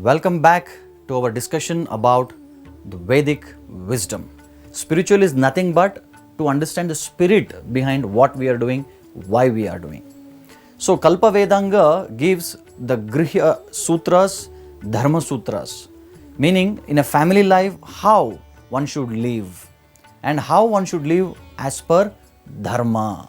Welcome back to our discussion about the Vedic wisdom. Spiritual is nothing but to understand the spirit behind what we are doing, why we are doing. So Kalpa Vedanga gives the Grihya Sutras, Dharma Sutras, meaning in a family life how one should live and how one should live as per Dharma.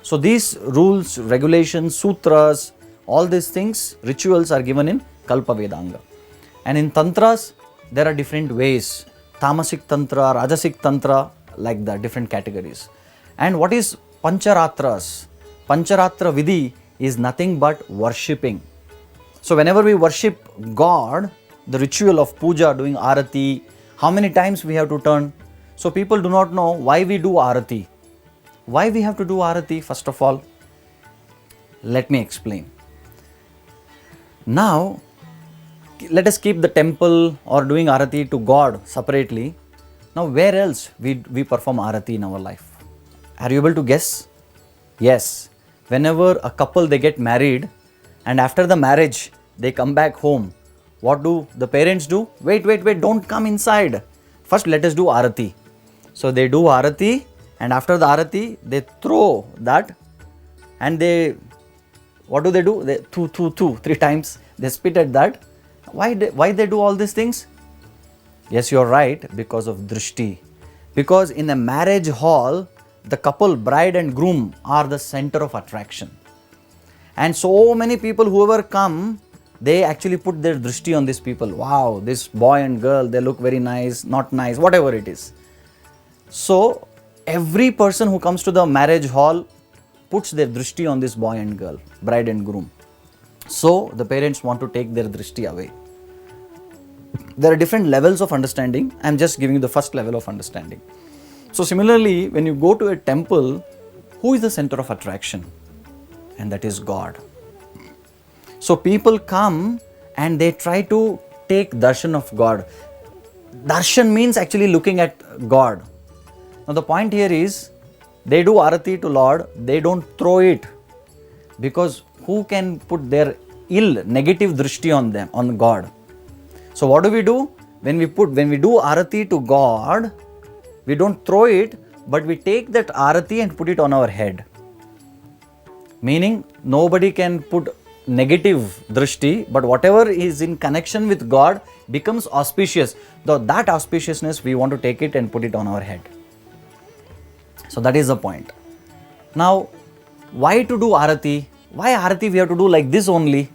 So these rules, regulations, sutras, all these things, rituals are given in Kalpa Vedanga. And in Tantras, there are different ways. Tamasic Tantra, Rajasic Tantra, like the different categories. And what is Pancharatras? Pancharatra Vidhi is nothing but worshipping. So whenever we worship God, the ritual of puja, doing arati, how many times we have to turn? So people do not know why we do arati. Why we have to do arati, first of all? Let me explain. Now, let us keep the temple or doing arati to God separately. Now, where else we perform arati in our life? Are you able to guess? Yes. Whenever a couple they get married and after the marriage they come back home, what do the parents do? Wait, don't come inside. First let us do arati. So they do arati and after the arati they throw that and they, what do? They three times they spit at that. Why they do all these things? Yes, you are right, because of drishti. Because in a marriage hall, the couple, bride and groom, are the center of attraction. And so many people, whoever come, they actually put their drishti on these people. Wow, this boy and girl, they look very nice, not nice, whatever it is. So every person who comes to the marriage hall puts their drishti on this boy and girl, bride and groom. So the parents want to take their drishti away. There are different levels of understanding. I am just giving you the first level of understanding. So similarly, when you go to a temple, who is the center of attraction? And that is God. So people come and they try to take darshan of God. Darshan means actually looking at God. Now the point here is, they do arati to Lord, they don't throw it, because who can put their negative drishti on them, on God? So what do? When we do arati to God, we don't throw it, but we take that arati and put it on our head. Meaning nobody can put negative drishti, but whatever is in connection with God becomes auspicious. Though that auspiciousness, we want to take it and put it on our head. So that is the point. Now, why to do arati? Why arati we have to do like this only?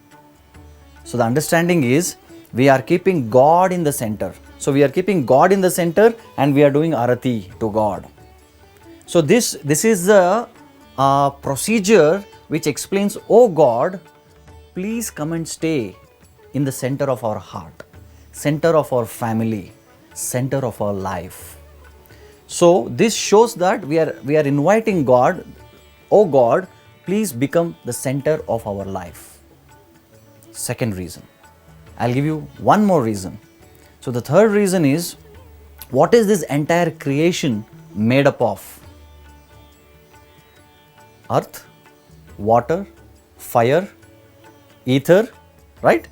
So the understanding is, we are keeping God in the center. So we are keeping God in the center and we are doing arati to God. So this is the procedure which explains, oh God, please come and stay in the center of our heart, center of our family, center of our life. So this shows that we are inviting God, oh God, please become the center of our life. Second reason. I'll give you one more reason. So the third reason is, what is this entire creation made up of? Earth, water, fire, ether, right?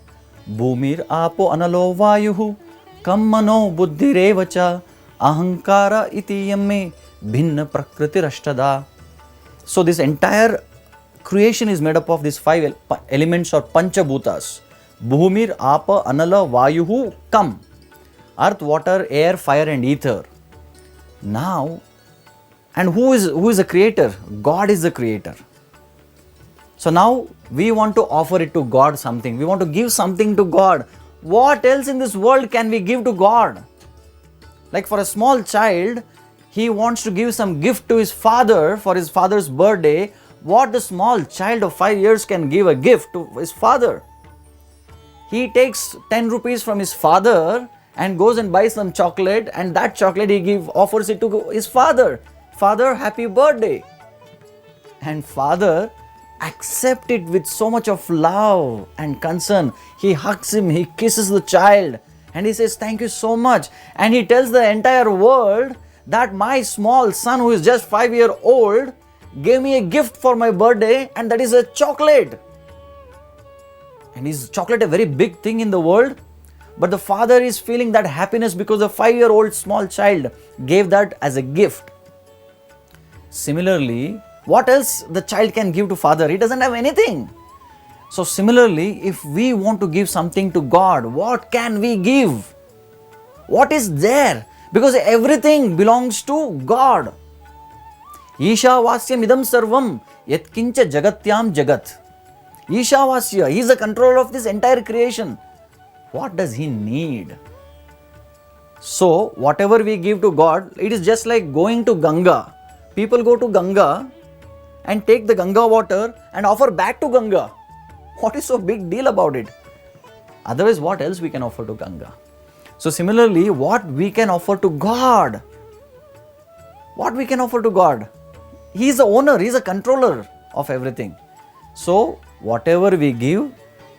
Bhumir apo analo vayuhu kammano buddhirevacha ahankara iti yamme bhinna prakritirashtada. So this entire creation is made up of these five elements or panchabhutas. Bhumir, Apa, Anala, Vayuhu, Kam. Earth, water, air, fire and ether. Now, and who is the creator? God is the creator. So now we want to offer it to God something. We want to give something to God. What else in this world can we give to God? Like for a small child, he wants to give some gift to his father for his father's birthday. What the small child of 5 years can give a gift to his father? He takes 10 rupees from his father and goes and buys some chocolate, and that chocolate he offers it to his father. Father, happy birthday. And father accepts it with so much of love and concern. He hugs him, he kisses the child and he says, thank you so much. And he tells the entire world that my small son who is just 5 years old gave me a gift for my birthday, and that is a chocolate. And is chocolate a very big thing in the world? but the father is feeling that happiness because a 5-year-old small child gave that as a gift. Similarly, what else the child can give to father? He doesn't have anything. So similarly, if we want to give something to God, what can we give? What is there? Because everything belongs to God. Ishavasyam idam sarvam yatkincha jagatyam jagat. Ishavasya, he is the controller of this entire creation. What does he need? So, whatever we give to God, it is just like going to Ganga. People go to Ganga and take the Ganga water and offer back to Ganga. What is so big deal about it? Otherwise, what else we can offer to Ganga? So, similarly, what we can offer to God? What we can offer to God? He is the owner, he is the controller of everything. So, whatever we give,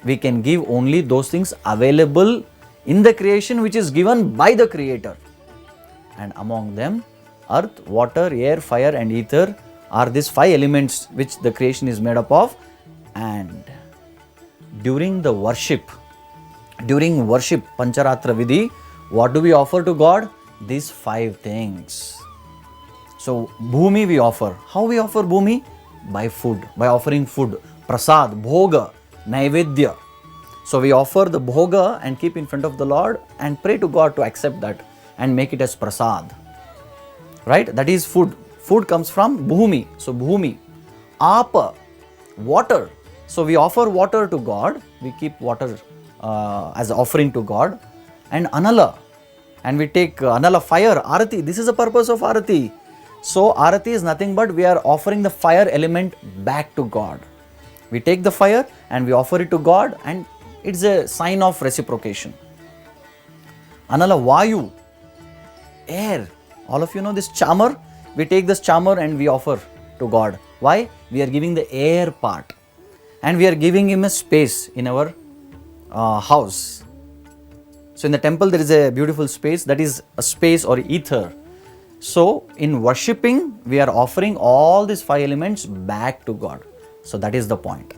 we can give only those things available in the creation which is given by the Creator. And among them, earth, water, air, fire and ether are these 5 elements which the creation is made up of. And during worship, Pancharatra Vidhi, what do we offer to God? These 5 things. So, Bhumi we offer. How we offer Bhumi? By food, by offering food. Prasad, Bhoga, Naivedya. So, we offer the Bhoga and keep in front of the Lord and pray to God to accept that and make it as Prasad. Right? That is food. Food comes from Bhumi. So, Bhumi. Apa, water. So, we offer water to God. We keep water as offering to God. And Anala. And we take Anala, fire, Arati. This is the purpose of Arati. So, Arati is nothing but we are offering the fire element back to God. We take the fire and we offer it to God, and it's a sign of reciprocation. Anala, Vayu, air. All of you know this chamar. We take this chamar and we offer to God. Why? We are giving the air part. And we are giving him a space in our house. So in the temple there is a beautiful space, that is a space or ether. So in worshipping, we are offering all these 5 elements back to God. So that is the point.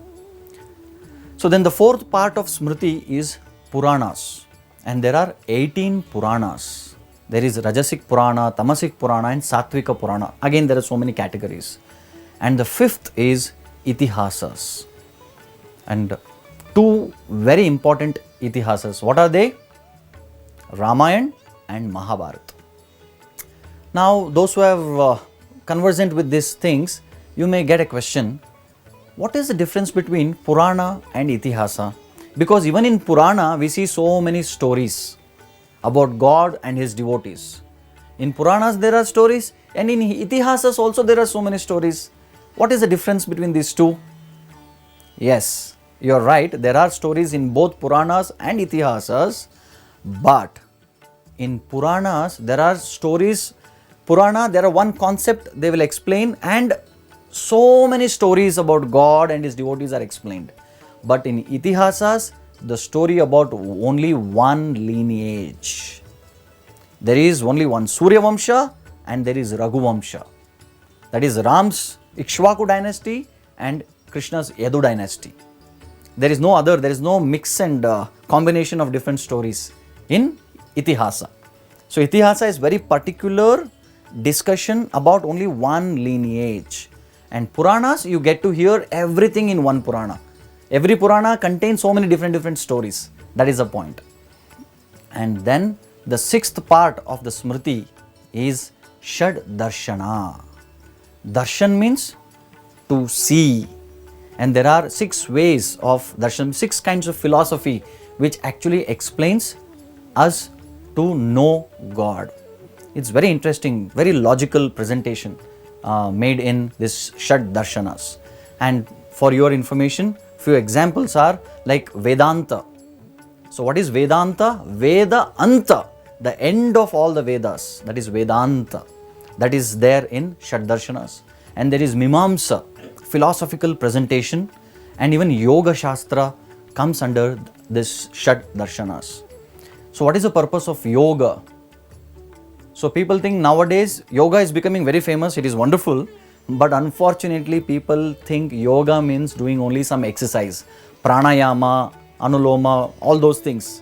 So then the 4th part of Smriti is Puranas. And there are 18 Puranas. There is Rajasic Purana, Tamasic Purana and Sattvika Purana. Again, there are so many categories. And the 5th is Itihasas. And 2 very important Itihasas. What are they? Ramayana and Mahabharata. Now, those who have conversant with these things, you may get a question. What is the difference between Purana and Itihasa? Because even in Purana, we see so many stories about God and His devotees. In Puranas, there are stories, and in Itihasas also there are so many stories. What is the difference between these two? Yes, you are right. There are stories in both Puranas and Itihasas, but in Puranas, there are stories. Purana, there are one concept they will explain, and so many stories about God and His devotees are explained. But in Itihasas, the story about only one lineage. There is only one Surya Vamsha and there is Raghu Vamsha. That is Ram's Ikshvaku dynasty and Krishna's Yadu dynasty. There is no other, there is no mix and combination of different stories in Itihasa. So Itihasa is very particular discussion about only one lineage. And Puranas, you get to hear everything in one Purana. Every Purana contains so many different stories. That is the point. And then the 6th part of the Smriti is Shad Darshana. Darshan means to see. And there are 6 ways of darshan, 6 kinds of philosophy which actually explains us to know God. It's very interesting, very logical presentation made in this Shad Darshanas. And for your information, few examples are like Vedanta. So what is Vedanta? Veda Anta, the end of all the Vedas. That is Vedanta. That is there in Shad Darshanas. And there is Mimamsa, philosophical presentation, and even Yoga Shastra comes under this Shad Darshanas. So what is the purpose of yoga? So people think nowadays yoga is becoming very famous, it is wonderful, but unfortunately people think yoga means doing only some exercise, pranayama, anuloma, all those things.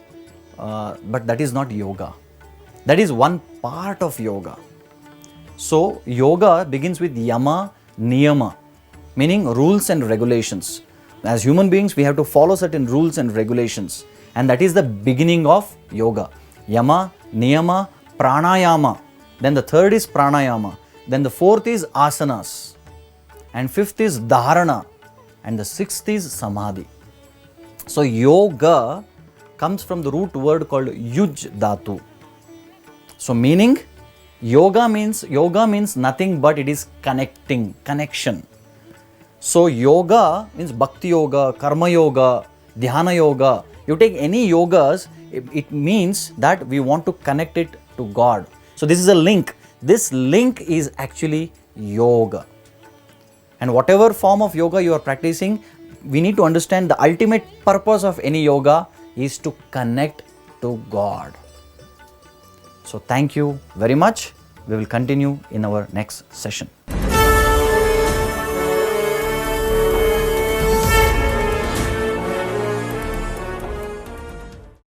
but that is not yoga. That is one part of yoga. So, yoga begins with yama, niyama, meaning rules and regulations. As human beings, we have to follow certain rules and regulations, and that is the beginning of yoga. Yama, niyama, pranayama. Then the third is pranayama. Then the fourth is asanas. And fifth is dharana. And the sixth is samadhi. So, yoga comes from the root word called yuj dhatu. So, meaning yoga means nothing but it is connecting, connection. So, yoga means bhakti yoga, karma yoga, dhyana yoga. You take any yogas, it means that we want to connect it to God. So, this is a link. This link is actually yoga. And whatever form of yoga you are practicing, we need to understand the ultimate purpose of any yoga is to connect to God. So, thank you very much. We will continue in our next session.